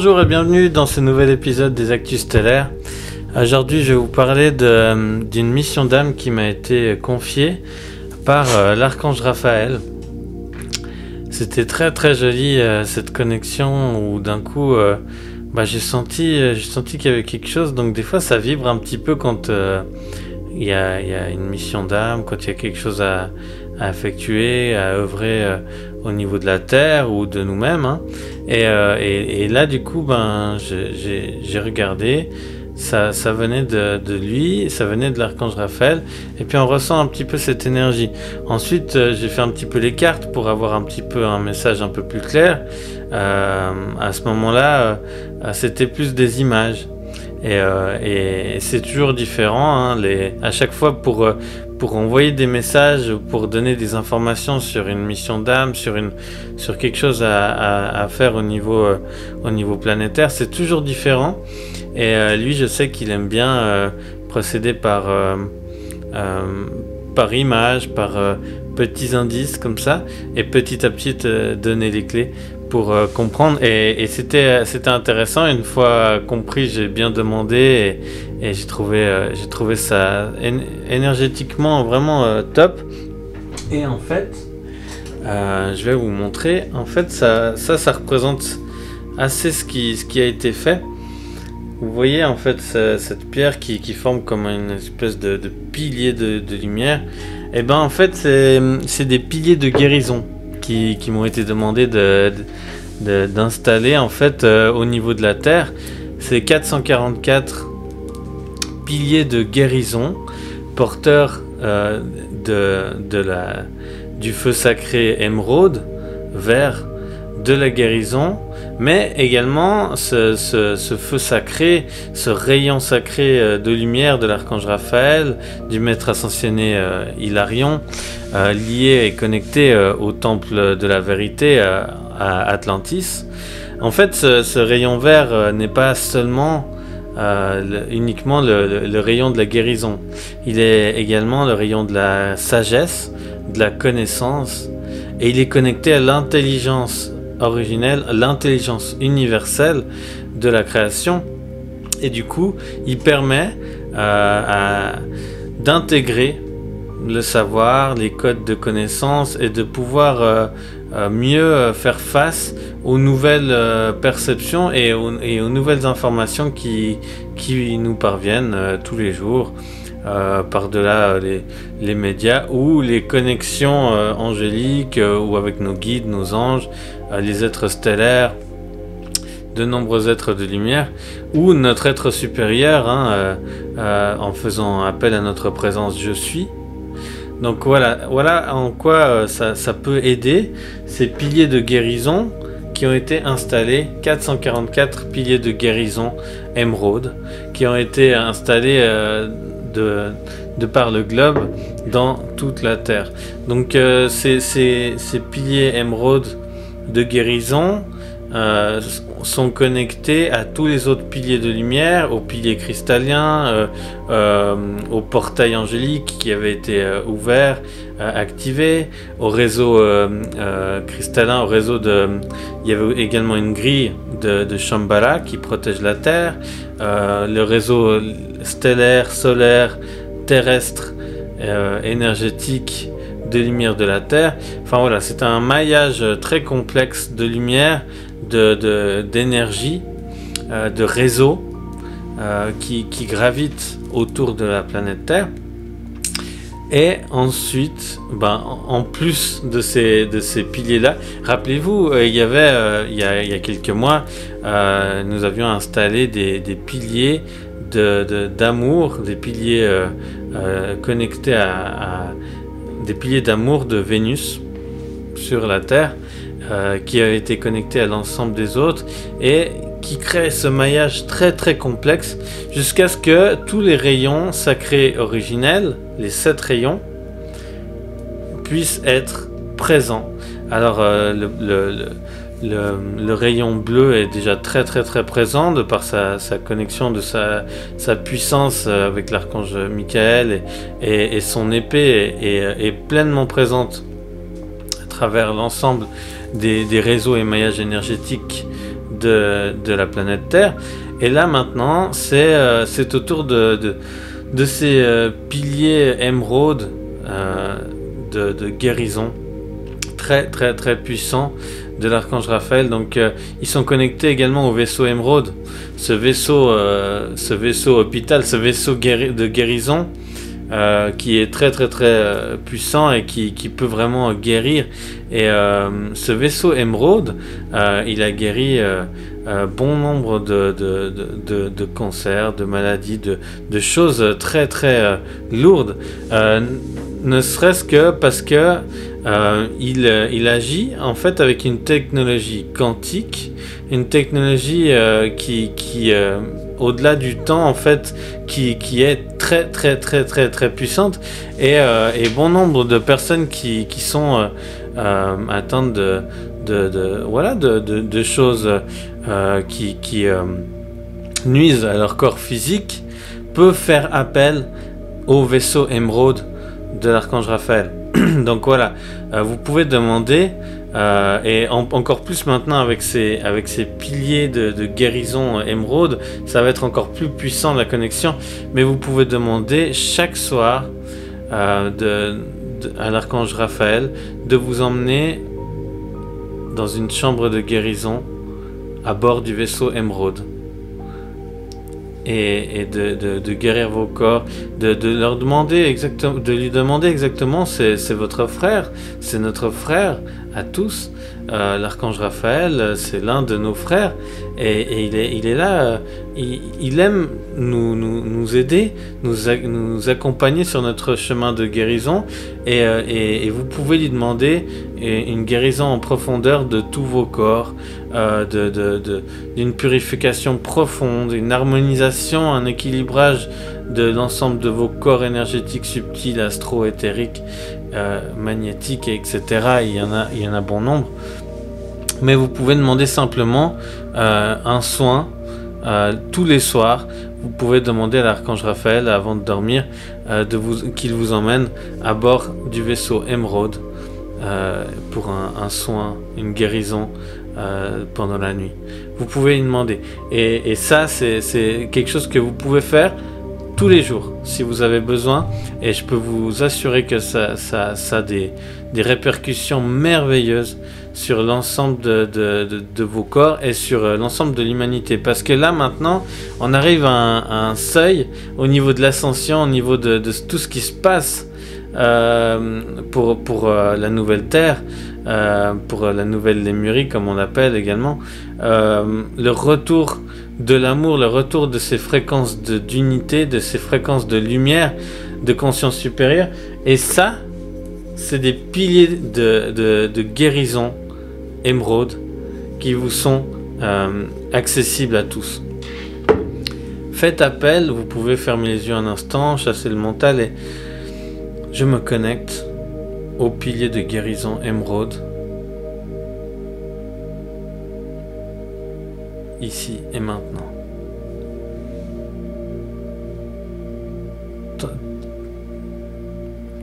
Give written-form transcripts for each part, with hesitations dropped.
Bonjour et bienvenue dans ce nouvel épisode des Actus Stellaires. Aujourd'hui je vais vous parler d'une mission d'âme qui m'a été confiée par l'archange Raphaël. C'était très très joli cette connexion où d'un coup j'ai senti qu'il y avait quelque chose. Donc des fois ça vibre un petit peu quand il y a une mission d'âme, quand il y a quelque chose à effectuer, à œuvrer au niveau de la Terre ou de nous-mêmes, hein. Et là du coup j'ai regardé, ça venait de lui, ça venait de l'archange Raphaël, et puis on ressent un petit peu cette énergie. Ensuite j'ai fait un petit peu les cartes pour avoir un petit peu un message un peu plus clair. À ce moment-là c'était plus des images. Et c'est toujours différent, hein, à chaque fois pour envoyer des messages, pour donner des informations sur une mission d'âme, sur quelque chose à faire au niveau planétaire, c'est toujours différent. Et lui, je sais qu'il aime bien procéder par image, par petits indices comme ça, et petit à petit donner les clés pour comprendre. Et c'était intéressant. Une fois compris, j'ai bien demandé et j'ai trouvé ça énergétiquement vraiment top. Et en fait je vais vous montrer. En fait ça représente assez ce qui a été fait. Vous voyez en fait cette pierre qui forme comme une espèce de pilier de lumière. Et ben en fait c'est des piliers de guérison qui m'ont été demandés d'installer en fait au niveau de la Terre. C'est 444 piliers de guérison, porteurs du feu sacré émeraude, vert, de la guérison, mais également ce feu sacré, ce rayon sacré de lumière de l'archange Raphaël, du maître ascensionné Hilarion, lié et connecté au temple de la vérité à Atlantis. En fait, ce rayon vert n'est pas seulement uniquement le rayon de la guérison. Il est également le rayon de la sagesse, de la connaissance, et il est connecté à l'intelligence originelle, l'intelligence universelle de la création. Et du coup, il permet d'intégrer le savoir, les codes de connaissance, et de pouvoir mieux faire face aux nouvelles perceptions et aux nouvelles informations qui nous parviennent tous les jours, par-delà les médias ou les connexions angéliques ou avec nos guides, nos anges, les êtres stellaires, de nombreux êtres de lumière, ou notre être supérieur, hein, en faisant appel à notre présence je suis. Donc voilà en quoi ça peut aider, ces piliers de guérison qui ont été installés, 444 piliers de guérison émeraude, qui ont été installés de par le globe dans toute la Terre. Donc ces piliers émeraude de guérison sont connectés à tous les autres piliers de lumière, aux piliers cristalliens, au portail angélique qui avait été ouvert, activé, au réseau cristallin, il y avait également une grille de Shambhala qui protège la Terre, le réseau stellaire, solaire, terrestre, énergétique de lumière de la Terre. Enfin voilà, c'est un maillage très complexe de lumière, d'énergie, de réseaux qui gravitent autour de la planète Terre. Et ensuite, en plus de ces piliers-là, rappelez-vous, il y a quelques mois, nous avions installé des piliers d'amour, des piliers connectés à des piliers d'amour de Vénus sur la Terre, qui avaient été connectés à l'ensemble des autres et qui créent ce maillage très très complexe jusqu'à ce que tous les rayons sacrés originels, les 7 rayons, puissent être présents. Alors le rayon bleu est déjà très très très présent de par sa connexion, de sa puissance avec l'archange Michael, et son épée est pleinement présente à travers l'ensemble des réseaux et maillages énergétiques de la planète Terre. Et là maintenant, c'est au tour de ces piliers émeraudes de guérison très très très puissants de l'archange Raphaël. Donc ils sont connectés également au vaisseau émeraude, ce vaisseau hôpital, ce vaisseau de guérison qui est très très très puissant et qui peut vraiment guérir. Et ce vaisseau émeraude, il a guéri bon nombre de cancers, de maladies, de choses très très lourdes, ne serait-ce que parce que il agit en fait avec une technologie quantique, une technologie qui au-delà du temps en fait, qui est très très très très très puissante, et bon nombre de personnes qui sont atteintes de choses qui nuisent à leur corps physique peuvent faire appel au vaisseau émeraude de l'archange Raphaël. Donc voilà, vous pouvez demander, et encore plus maintenant avec ces piliers de guérison émeraude, ça va être encore plus puissant la connexion, mais vous pouvez demander chaque soir à l'archange Raphaël de vous emmener dans une chambre de guérison à bord du vaisseau émeraude. Et de guérir vos corps, de leur demander exactement, de lui demander exactement, c'est votre frère, c'est notre frère à tous. L'archange Raphaël, c'est l'un de nos frères, et il est là, il aime nous aider, nous accompagner sur notre chemin de guérison, et vous pouvez lui demander une guérison en profondeur de tous vos corps, d'une purification profonde, une harmonisation, un équilibrage de l'ensemble de vos corps énergétiques subtils, astro-éthériques, magnétiques, etc. Il y en a bon nombre. Mais vous pouvez demander simplement un soin tous les soirs. Vous pouvez demander à l'archange Raphaël avant de dormir qu'il vous emmène à bord du vaisseau émeraude pour un soin, une guérison pendant la nuit. Vous pouvez y demander. Et ça, c'est quelque chose que vous pouvez faire tous les jours si vous avez besoin, et je peux vous assurer que ça a des répercussions merveilleuses sur l'ensemble de vos corps et sur l'ensemble de l'humanité, parce que là maintenant on arrive à un seuil au niveau de l'ascension, au niveau de tout ce qui se passe pour la nouvelle terre, pour la nouvelle Lémurie comme on l'appelle également, le retour de l'amour, le retour de ces fréquences d'unité, de ces fréquences de lumière, de conscience supérieure. Et ça, c'est des piliers de guérison émeraude qui vous sont accessibles à tous. Faites appel, vous pouvez fermer les yeux un instant, chasser le mental, et je me connecte au pilier de guérison émeraude, ici et maintenant.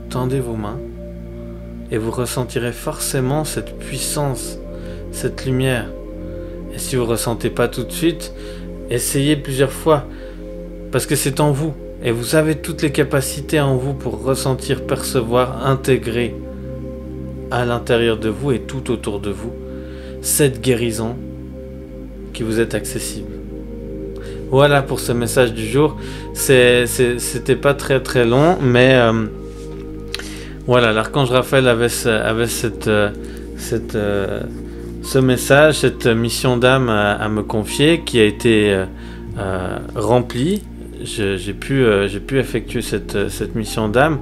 Tendez vos mains et vous ressentirez forcément cette puissance, cette lumière. Et si vous ne ressentez pas tout de suite, essayez plusieurs fois, parce que c'est en vous, et vous avez toutes les capacités en vous pour ressentir, percevoir, intégrer à l'intérieur de vous et tout autour de vous cette guérison qui vous est accessible. Voilà pour ce message du jour. C'était pas très très long, mais voilà, l'archange Raphaël avait ce message, cette mission d'âme à me confier, qui a été remplie. J'ai pu effectuer cette mission d'âme.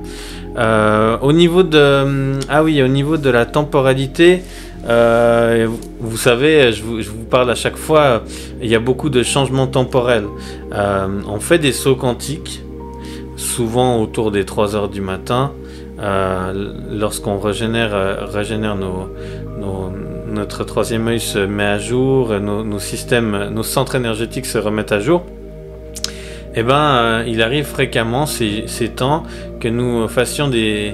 Au niveau de la temporalité, vous savez, je vous parle à chaque fois, il y a beaucoup de changements temporels. On fait des sauts quantiques, souvent autour des 3 heures du matin, lorsqu'on régénère notre troisième œil se met à jour, nos systèmes, nos centres énergétiques se remettent à jour. Eh ben, il arrive fréquemment ces temps que nous fassions des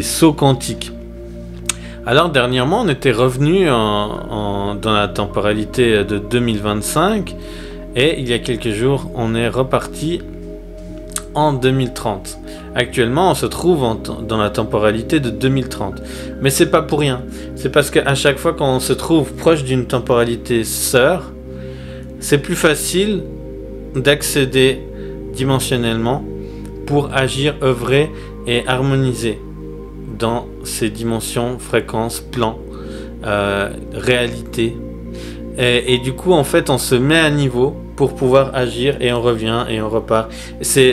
sauts quantiques. Alors dernièrement, on était revenu dans la temporalité de 2025 et il y a quelques jours, on est reparti en 2030. Actuellement, on se trouve dans la temporalité de 2030. Mais c'est pas pour rien. C'est parce qu'à chaque fois qu'on se trouve proche d'une temporalité sœur, c'est plus facile d'accéder dimensionnellement pour agir, œuvrer et harmoniser dans ces dimensions, fréquences, plans, réalité. Et du coup, en fait, on se met à niveau pour pouvoir agir et on revient et on repart.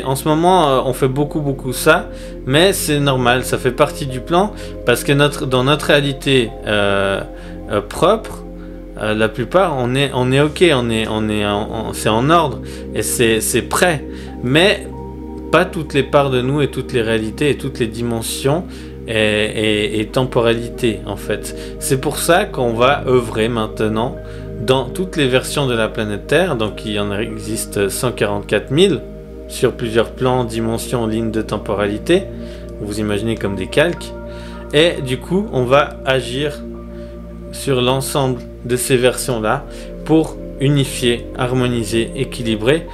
En ce moment, on fait beaucoup ça, mais c'est normal, ça fait partie du plan parce que dans notre réalité propre, la plupart, on est ok, c'est en ordre et c'est prêt, mais pas toutes les parts de nous et toutes les réalités et toutes les dimensions et temporalité en fait. C'est pour ça qu'on va œuvrer maintenant dans toutes les versions de la planète Terre. Donc il y en existe 144 000 sur plusieurs plans, dimensions, lignes de temporalité. Vous imaginez comme des calques. Et du coup, on va agir sur l'ensemble de ces versions-là pour unifier, harmoniser, équilibrer,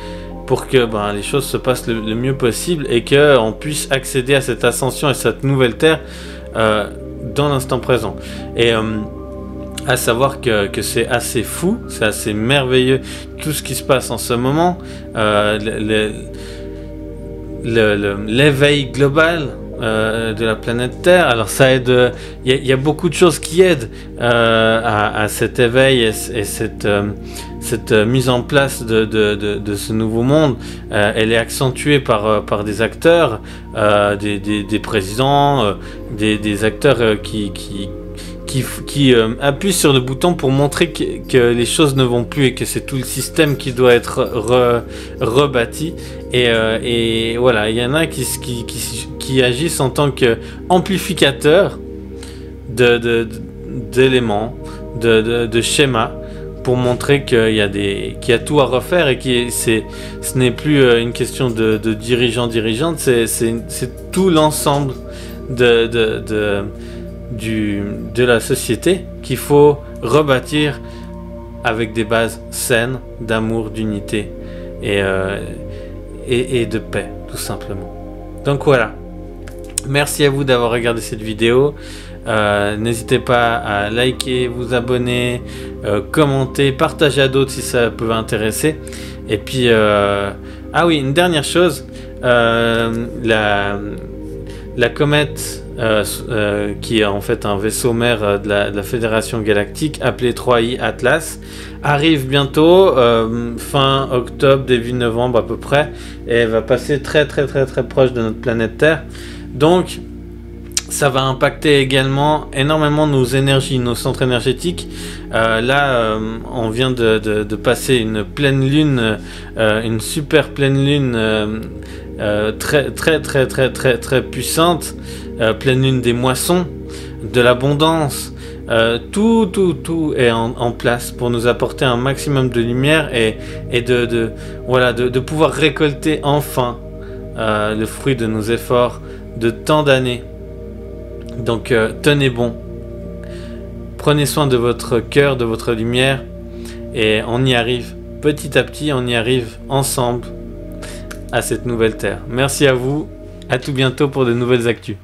pour que les choses se passent le mieux possible et qu'on puisse accéder à cette ascension et cette nouvelle Terre dans l'instant présent. Et à savoir que c'est assez fou, c'est assez merveilleux tout ce qui se passe en ce moment, l'éveil global de la planète Terre. Alors ça aide, il y a beaucoup de choses qui aident à cet éveil et cette mise en place de ce nouveau monde. Elle est accentuée par des acteurs, des présidents, des acteurs qui appuie sur le bouton pour montrer que les choses ne vont plus et que c'est tout le système qui doit être rebâti. Et voilà, il y en a qui agissent en tant qu'amplificateurs d'éléments, de schémas, pour montrer qu'il y a tout à refaire et que ce n'est plus une question de dirigeants-dirigeantes, c'est tout l'ensemble de la société qu'il faut rebâtir avec des bases saines d'amour, d'unité et de paix, tout simplement. Donc voilà, merci à vous d'avoir regardé cette vidéo. N'hésitez pas à liker, vous abonner, commenter, partager à d'autres si ça peut vous intéresser. Et puis ah oui, une dernière chose, la comète qui est en fait un vaisseau mère de la Fédération Galactique appelé 3i Atlas arrive bientôt, fin octobre, début novembre à peu près, et elle va passer très proche de notre planète Terre. Donc ça va impacter également énormément nos énergies, nos centres énergétiques. Là, on vient de passer une pleine lune, une super pleine lune très puissante, pleine lune des moissons, de l'abondance. Tout est en place pour nous apporter un maximum de lumière et de pouvoir récolter enfin le fruit de nos efforts de tant d'années. Donc tenez bon, prenez soin de votre cœur, de votre lumière, et on y arrive petit à petit, on y arrive ensemble à cette nouvelle terre. Merci à vous, à tout bientôt pour de nouvelles actus.